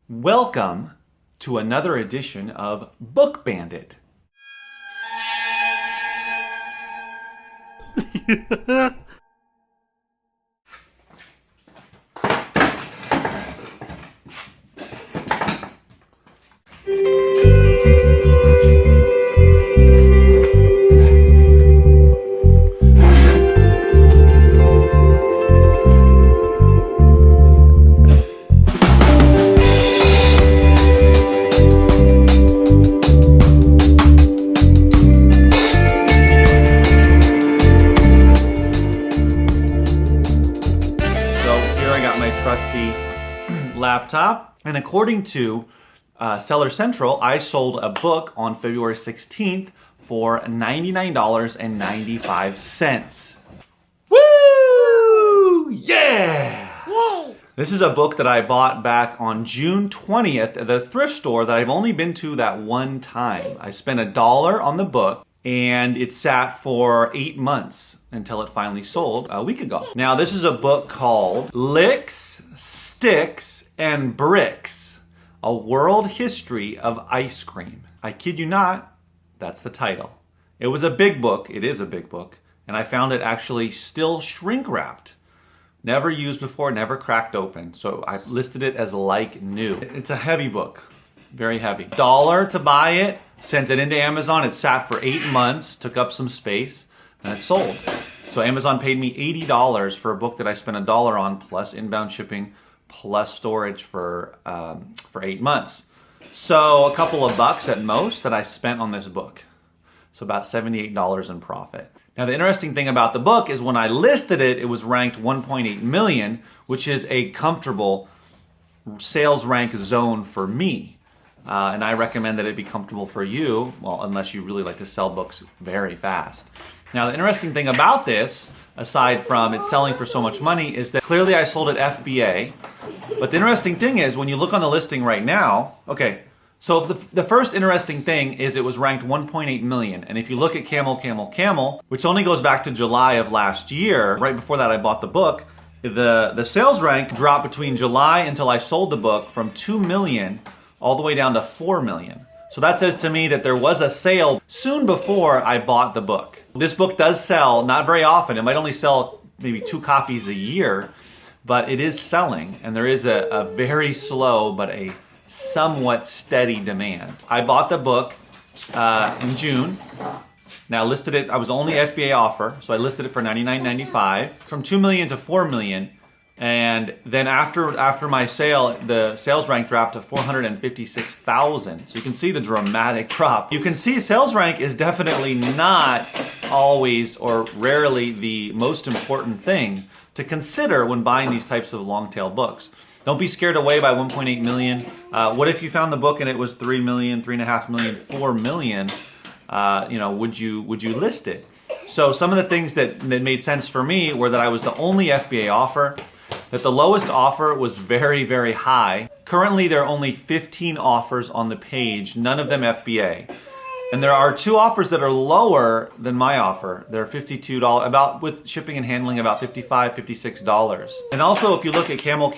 Welcome to another edition of Book Bandit. Laptop, and according to Seller Central, I sold a book on February 16th for $99.95. Woo! Yeah! Yay! This is a book that I bought back on June 20th at the thrift store that I've only been to that one time. I spent $1 on the book, and it sat for 8 months until it finally sold a week ago. Now, this is a book called Licks, Sticks, and Bricks, A World History of Ice Cream. I kid you not, that's the title. It was a big book, it is a big book, and I found it actually still shrink wrapped. Never used before, never cracked open, so I listed it as like new. It's a heavy book, very heavy. $1 to buy it, sent it into Amazon, it sat for 8 months, took up some space, and it sold. So Amazon paid me $80 for a book that I spent $1 on, plus inbound shipping, plus storage for 8 months. So a couple of bucks at most that I spent on this book. So about $78 in profit. Now the interesting thing about the book is when I listed it, it was ranked 1.8 million, which is a comfortable sales rank zone for me. And I recommend that it be comfortable for you, well, unless you really like to sell books very fast. Now the interesting thing about this, aside from it selling for so much money, is that clearly I sold it FBA. But the interesting thing is, when you look on the listing right now, okay, so the first interesting thing is it was ranked 1.8 million. And if you look at Camel, which only goes back to July of last year, right before that I bought the book, the sales rank dropped between July until I sold the book from 2 million all the way down to 4 million. So that says to me that there was a sale soon before I bought the book. This book does sell, not very often. It might only sell maybe 2 copies a year, but it is selling, and there is a very slow but a somewhat steady demand. I bought the book in June. Now listed it, I was only FBA offer, so I listed it for $99.95, from 2 million to 4 million. And then after my sale, the sales rank dropped to 456,000. So you can see the dramatic drop. You can see sales rank is definitely not always or rarely the most important thing to consider when buying these types of long tail books. Don't be scared away by 1.8 million. What if you found the book and it was 3 million, 3.5 million, 4 million? Would you list it? So some of the things that made sense for me were that I was the only FBA offer, that the lowest offer was very, very high. Currently, there are only 15 offers on the page, none of them FBA. And there are 2 offers that are lower than my offer. They're $52, about with shipping and handling, about $55, $56. And also, if you look at Camel,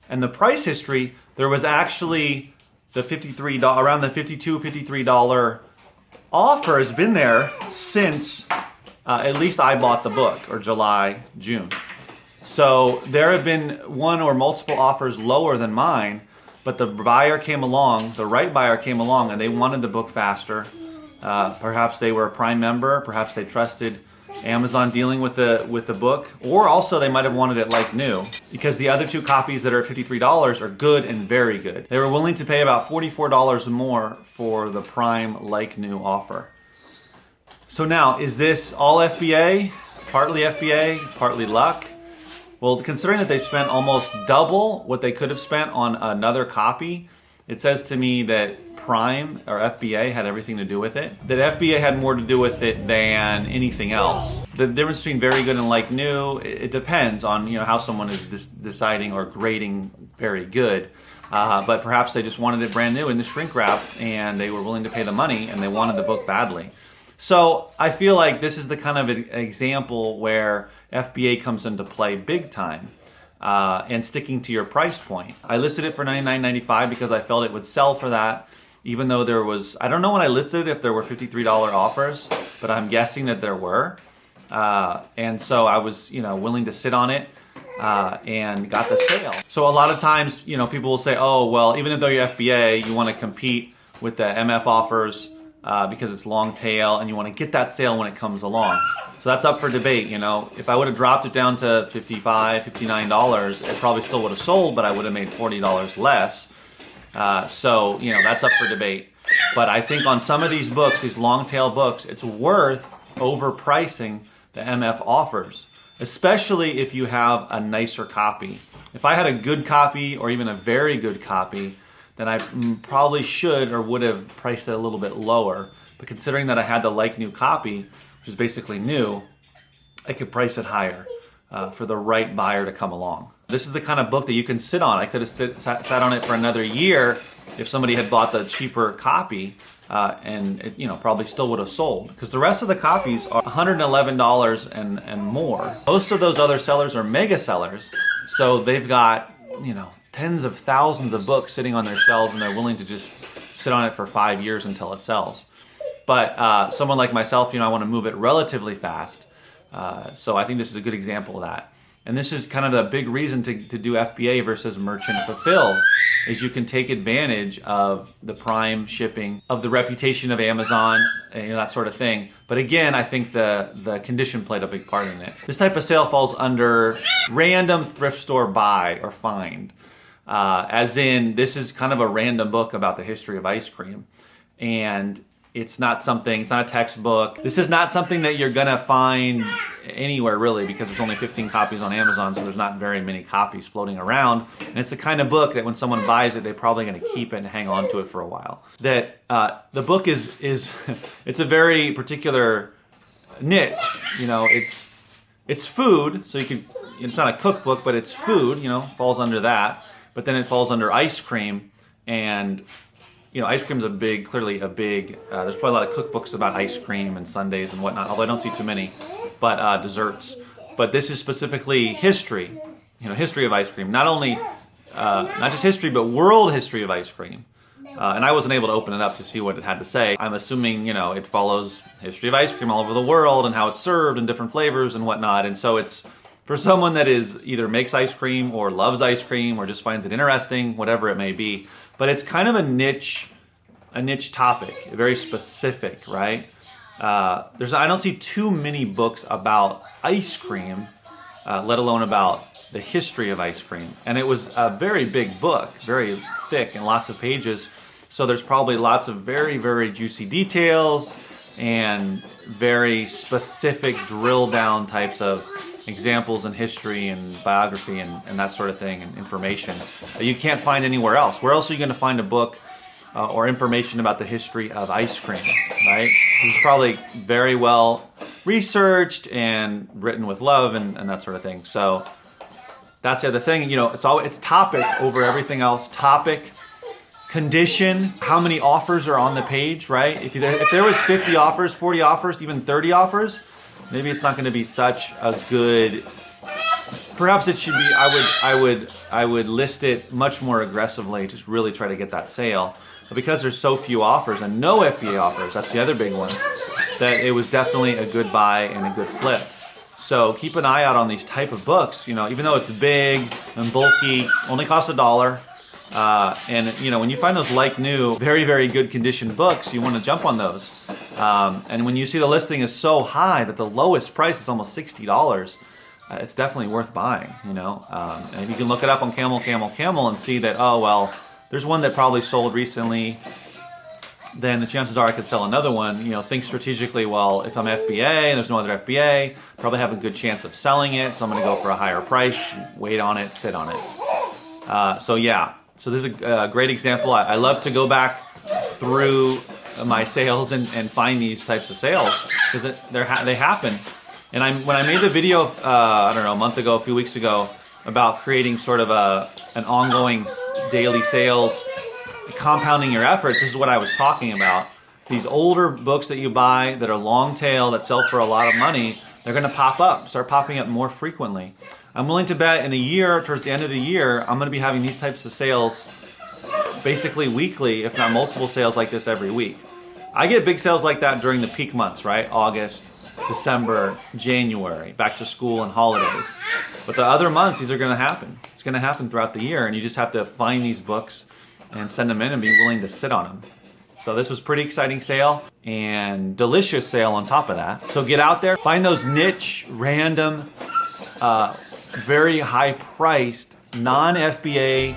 and the price history, there was actually the $53, around the $52, $53 offer has been there since at least I bought the book, or July, June. So there have been 1 or multiple offers lower than mine, but the buyer came along, the right buyer came along, and they wanted the book faster. Perhaps they were a Prime member, perhaps they trusted Amazon dealing with the book, or also they might have wanted it like new, because the other 2 copies that are $53 are good and very good. They were willing to pay about $44 more for the Prime like new offer. So now, is this all FBA? Partly FBA, partly luck? Well, considering that they've spent almost double what they could have spent on another copy, it says to me that Prime or FBA had everything to do with it. That FBA had more to do with it than anything else. The difference between very good and like new, it depends on how someone is deciding or grading very good. But perhaps they just wanted it brand new in the shrink wrap and they were willing to pay the money and they wanted the book badly. So I feel like this is the kind of example where FBA comes into play big time. and sticking to your price point. I listed it for $99.95 because I felt it would sell for that, even though there was, I don't know when I listed it if there were $53 offers, but I'm guessing that there were. And so I was, willing to sit on it and got the sale. So a lot of times, people will say, oh, well, even though you're FBA, you want to compete with the MF offers because it's long tail and you want to get that sale when it comes along. So that's up for debate. If I would have dropped it down to $55, $59, it probably still would have sold, but I would have made $40 less. So, that's up for debate. But I think on some of these books, these long tail books, it's worth overpricing the MF offers, especially if you have a nicer copy. If I had a good copy or even a very good copy, then I probably should or would have priced it a little bit lower. But considering that I had the like new copy, which is basically new, I could price it higher for the right buyer to come along. This is the kind of book that you can sit on. I could have sat on it for another year if somebody had bought the cheaper copy, and it probably still would have sold, because the rest of the copies are $111 and more. Most of those other sellers are mega sellers, so they've got tens of thousands of books sitting on their shelves, and they're willing to just sit on it for 5 years until it sells. But someone like myself, I want to move it relatively fast. So I think this is a good example of that. And this is kind of the big reason to do FBA versus merchant fulfilled, is you can take advantage of the prime shipping, of the reputation of Amazon, and that sort of thing. But again, I think the condition played a big part in it. This type of sale falls under random thrift store buy or find. As in, this is kind of a random book about the history of ice cream. And it's not a textbook. This is not something that you're gonna find anywhere really, because there's only 15 copies on Amazon, so there's not very many copies floating around. And it's the kind of book that when someone buys it, they're probably gonna keep it and hang on to it for a while. That the book is it's a very particular niche. It's food, so it's not a cookbook, but it's food, falls under that. But then it falls under ice cream, and ice cream's clearly a big, there's probably a lot of cookbooks about ice cream and sundaes and whatnot, although I don't see too many, but desserts. But this is specifically history, history of ice cream. Not only, not just history, but world history of ice cream. And I wasn't able to open it up to see what it had to say. I'm assuming, it follows history of ice cream all over the world and how it's served in different flavors and whatnot. And so it's for someone that is either makes ice cream or loves ice cream or just finds it interesting, whatever it may be. But it's kind of a niche topic, very specific, right? I don't see too many books about ice cream, let alone about the history of ice cream. And it was a very big book, very thick and lots of pages. So there's probably lots of very, very juicy details and very specific drill down types of examples in history and biography and that sort of thing, and information that you can't find anywhere else. Where else are you going to find a book or information about the history of ice cream, right? It's probably very well researched and written with love and that sort of thing. So that's the other thing. It's topic over everything else. Topic, condition, how many offers are on the page, right? If there was 50 offers, 40 offers, even 30 offers, maybe it's not going to be such a good. Perhaps it should be. I would list it much more aggressively, just really try to get that sale. But because there's so few offers and no FBA offers, that's the other big one. That it was definitely a good buy and a good flip. So keep an eye out on these type of books. Even though it's big and bulky, only costs $1. And when you find those like new, very, very good condition books, you want to jump on those. And when you see the listing is so high that the lowest price is almost $60, it's definitely worth buying, And if you can look it up on Camel and see that, oh, well, there's one that probably sold recently, then the chances are I could sell another one. Think strategically, well, if I'm FBA and there's no other FBA, probably have a good chance of selling it, so I'm going to go for a higher price, wait on it, sit on it. So yeah. So this is a great example. I love to go back through my sales and find these types of sales, because they happen. And when I made the video, a month ago, a few weeks ago, about creating sort of an ongoing daily sales, compounding your efforts, this is what I was talking about. These older books that you buy that are long tail, that sell for a lot of money, they're going to start popping up more frequently. I'm willing to bet in a year, towards the end of the year, I'm going to be having these types of sales basically weekly, if not multiple sales like this every week. I get big sales like that during the peak months, right? August, December, January, back to school and holidays. But the other months, these are going to happen. It's going to happen throughout the year, and you just have to find these books and send them in and be willing to sit on them. So this was pretty exciting sale and delicious sale on top of that. So get out there, find those niche, random, very high priced, non-FBA,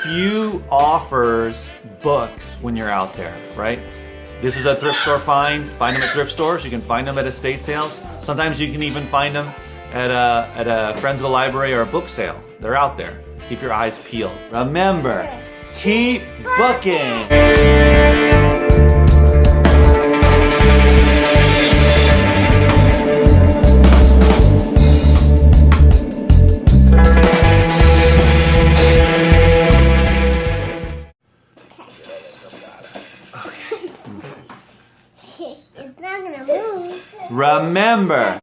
few offers books when you're out there, right? This is a thrift store find. Find them at thrift stores. You can find them at estate sales. Sometimes you can even find them at a Friends of the Library or a book sale. They're out there. Keep your eyes peeled. Remember, keep booking. It's not gonna move. Remember.